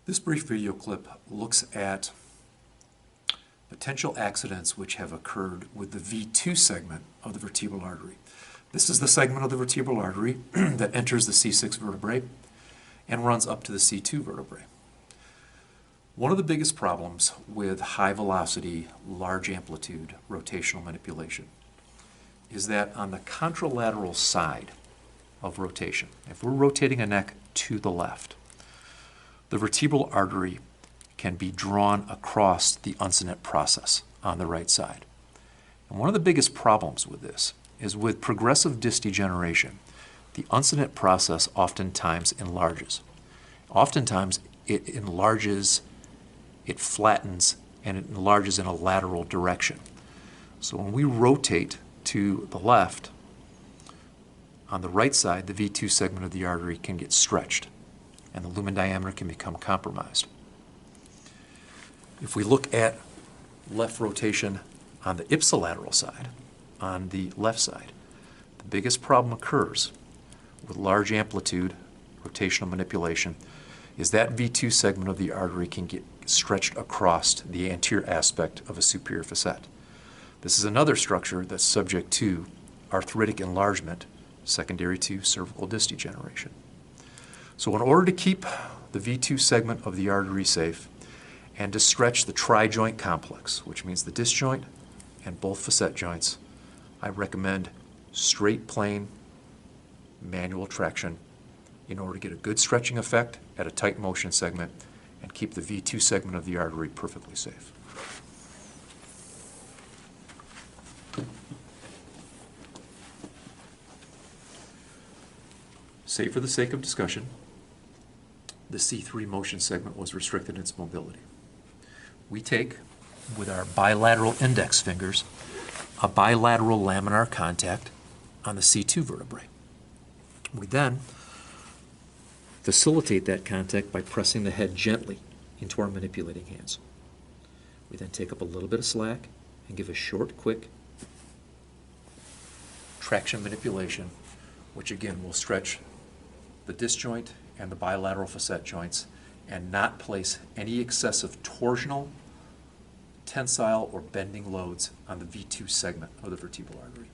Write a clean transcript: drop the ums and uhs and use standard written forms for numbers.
This brief video clip looks at potential accidents which have occurred with the V2 segment of the vertebral artery. This is the segment of the vertebral artery that enters the C6 vertebrae and runs up to the C2 vertebrae. One of the biggest problems with high velocity, large amplitude rotational manipulation is that on the contralateral side of rotation, if we're rotating a neck to the left, the vertebral artery can be drawn across the uncinate process on the right side. And one of the biggest problems with this is with progressive disc degeneration, the uncinate process oftentimes enlarges. Oftentimes it enlarges, it flattens, and it enlarges in a lateral direction. So when we rotate to the left, on the right side, the V2 segment of the artery can get stretched, and the lumen diameter can become compromised. If we look at left rotation on the ipsilateral side, on the left side, the biggest problem occurs with large amplitude rotational manipulation is that V2 segment of the artery can get stretched across the anterior aspect of a superior facet. This is another structure that's subject to arthritic enlargement secondary to cervical disc degeneration. So in order to keep the V2 segment of the artery safe and to stretch the tri-joint complex, which means the disc joint and both facet joints, I recommend straight plane manual traction in order to get a good stretching effect at a tight motion segment and keep the V2 segment of the artery perfectly safe. Say for the sake of discussion, the C3 motion segment was restricted in its mobility. We take, with our bilateral index fingers, a bilateral laminar contact on the C2 vertebrae. We then facilitate that contact by pressing the head gently into our manipulating hands. We then take up a little bit of slack and give a short, quick traction manipulation, which again will stretch the disc joint and the bilateral facet joints and not place any excessive torsional, tensile, or bending loads on the V2 segment of the vertebral artery.